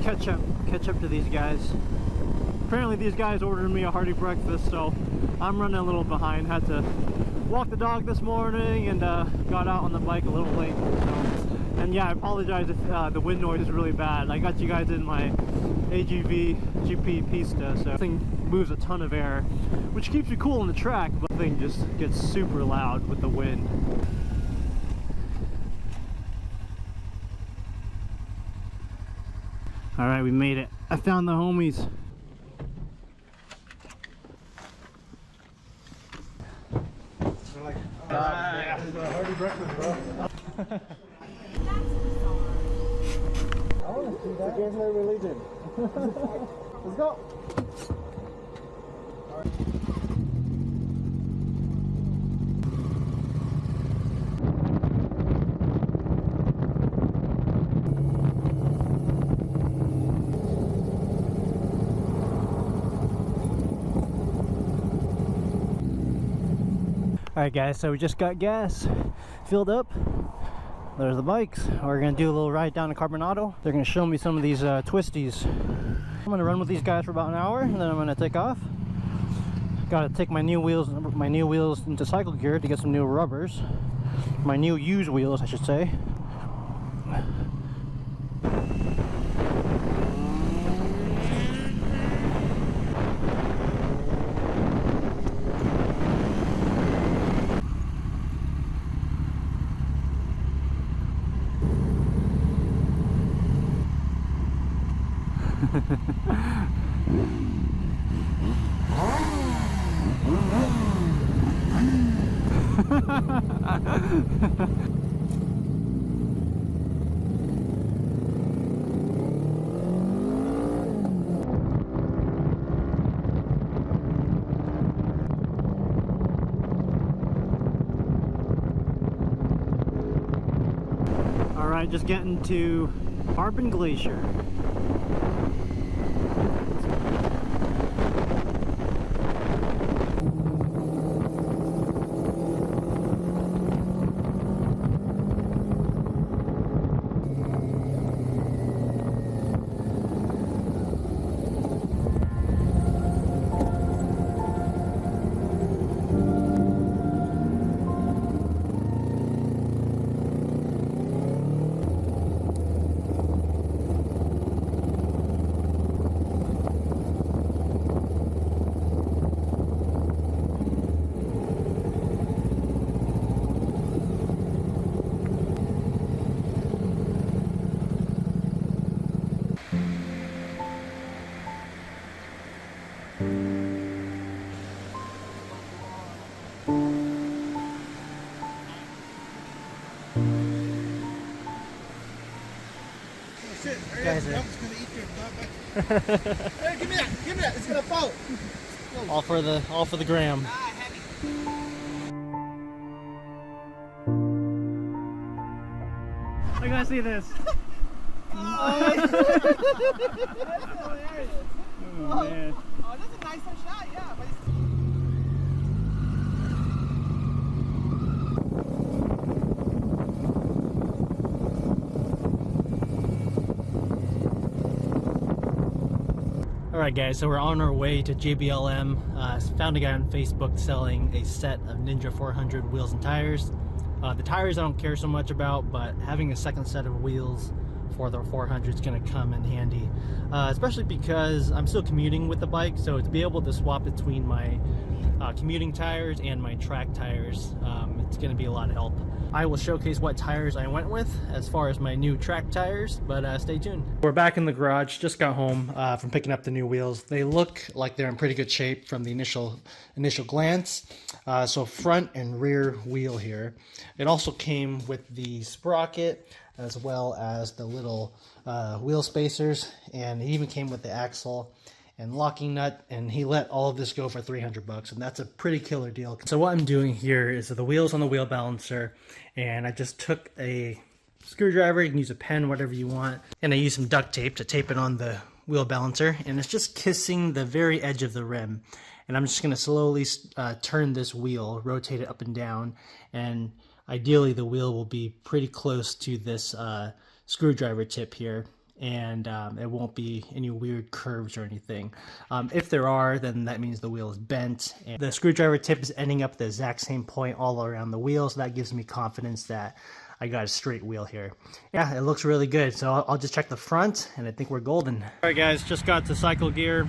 catch up to these guys. Apparently these guys ordered me a hearty breakfast, so I'm running a little behind. Had to walk the dog this morning and got out on the bike a little late. So. And yeah, I apologize if the wind noise is really bad. I got you guys in my AGV GP Pista, so the thing moves a ton of air, which keeps you cool on the track, but the thing just gets super loud with the wind. All right, we made it. I found the homies. They're like, yeah, it's a hearty breakfast, bro. I want to see that. It's against my religion. Let's go. Alright guys, so we just got gas filled up. There's the bikes. We're gonna do a little ride down to Carbonado. They're gonna show me some of these twisties. I'm gonna run with these guys for about an hour and then I'm gonna take off. Gotta take my new wheels into cycle gear to get some new rubbers. My new used wheels, I should say. Alright, just getting to Harbin Glacier. Shit, guys, gonna eat your hey, give me that, it's gonna fall. All for the gram. I gotta see this. Oh, that's hilarious. Oh man. Oh, that's a nice shot, yeah. But Alright guys, so we're on our way to JBLM. Found a guy on Facebook selling a set of Ninja 400 wheels and tires. The tires I don't care so much about, but having a second set of wheels for the 400 is going to come in handy. Especially because I'm still commuting with the bike, so to be able to swap between my commuting tires and my track tires, it's going to be a lot of help. I will showcase what tires I went with as far as my new track tires, but stay tuned. We're back in the garage, just got home from picking up the new wheels. They look like they're in pretty good shape from the initial glance. So front and rear wheel here. It also came with the sprocket as well as the little wheel spacers, and it even came with the axle and locking nut, and he let all of this go for 300 bucks, and that's a pretty killer deal. So what I'm doing here is the wheels on the wheel balancer, and I just took a screwdriver, you can use a pen, whatever you want, and I used some duct tape to tape it on the wheel balancer, and it's just kissing the very edge of the rim. And I'm just going to slowly turn this wheel, rotate it up and down, and ideally the wheel will be pretty close to this screwdriver tip here. and it won't be any weird curves or anything. If there are, then that means the wheel is bent. And the screwdriver tip is ending up at the exact same point all around the wheel, so that gives me confidence that I got a straight wheel here. Yeah, it looks really good. So I'll just check the front, and I think we're golden. All right, guys, just got to Cycle Gear.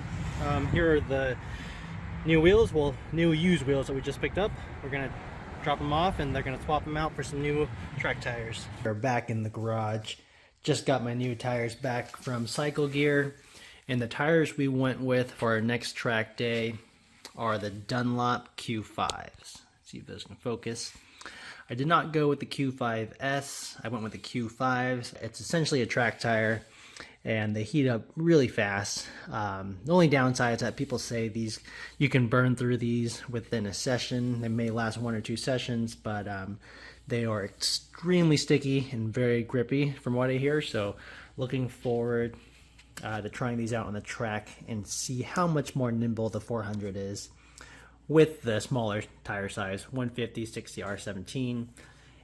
Here are the new wheels, well, new used wheels that we just picked up. We're gonna drop them off, and they're gonna swap them out for some new track tires. We're back in the garage. Just got my new tires back from Cycle Gear, and the tires we went with for our next track day are the Dunlop Q5s. Let's see if those can focus. I did not go with the Q5S, I went with the Q5s. It's essentially a track tire, and they heat up really fast. The only downside is that people say these, you can burn through these within a session. They may last 1 or 2 sessions, but they are extremely sticky and very grippy from what I hear. So looking forward to trying these out on the track and see how much more nimble the 400 is with the smaller tire size, 150 60 R17,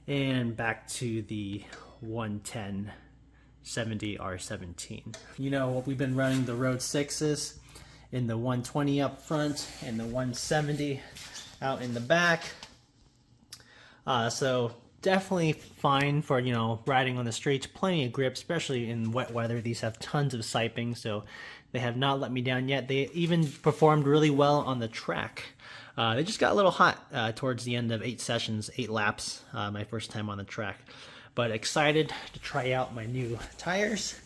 and back to the 110 70 R17. You know, we've been running the Road 6s in the 120 up front and the 170 out in the back. So definitely fine for, you know, riding on the streets. Plenty of grip, especially in wet weather. These have tons of siping, so they have not let me down yet. They even performed really well on the track. They just got a little hot towards the end of 8 sessions, 8 laps, my first time on the track. But excited to try out my new tires,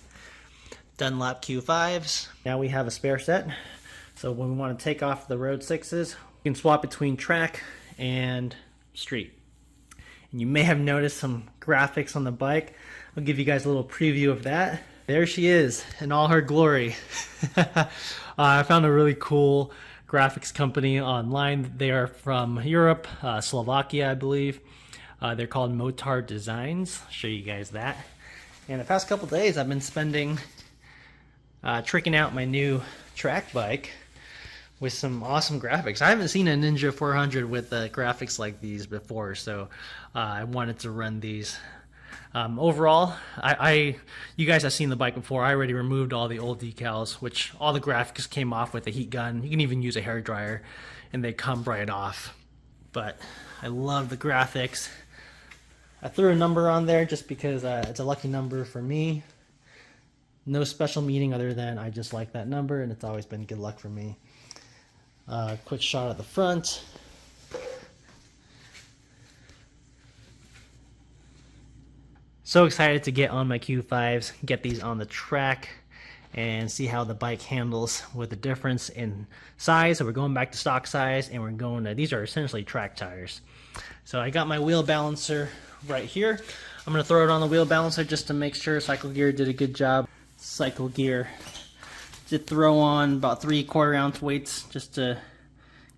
Dunlop Q5s. Now we have a spare set, so when we want to take off the Road 6s, we can swap between track and street. And you may have noticed some graphics on the bike. I'll give you guys a little preview of that. There she is in all her glory. I found a really cool graphics company online. They are from Europe, Slovakia, I believe. They're called Motard Designs. I'll show you guys that. And the past couple days I've been spending tricking out my new track bike with some awesome graphics. I haven't seen a Ninja 400 with graphics like these before, so I wanted to run these. Overall, you guys have seen the bike before. I already removed all the old decals, which all the graphics came off with a heat gun. You can even use a hair dryer, and they come right off. But I love the graphics. I threw a number on there just because it's a lucky number for me. No special meaning other than I just like that number, and it's always been good luck for me. Quick shot at the front. So excited to get on my Q5s, get these on the track, and see how the bike handles with the difference in size. So we're going back to stock size, and we're going to, these are essentially track tires. So I got my wheel balancer right here. I'm going to throw it on the wheel balancer just to make sure Cycle Gear did a good job. Cycle Gear did throw on about 3/4 ounce weights just to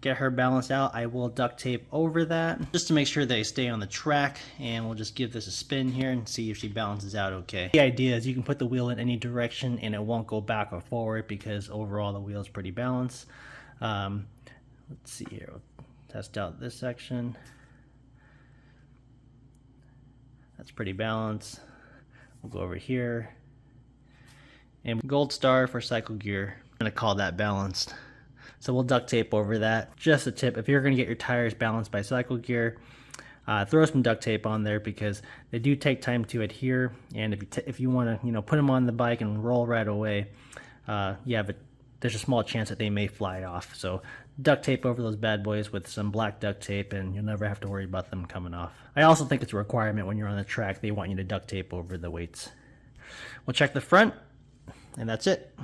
get her balanced out. I will duct tape over that just to make sure they stay on the track, and we'll just give this a spin here and see if she balances out okay. The idea is you can put the wheel in any direction and it won't go back or forward because overall the wheel is pretty balanced. Let's see here, we'll test out this section. That's pretty balanced. We'll go over here, and gold star for Cycle Gear. I'm gonna call that balanced. So we'll duct tape over that. Just a tip, if you're gonna get your tires balanced by Cycle Gear, throw some duct tape on there because they do take time to adhere. And if you want to, put them on the bike and roll right away, yeah, but there's a small chance that they may fly off. So duct tape over those bad boys with some black duct tape, and you'll never have to worry about them coming off. I also think it's a requirement when you're on the track. They want you to duct tape over the weights. We'll check the front, and that's it.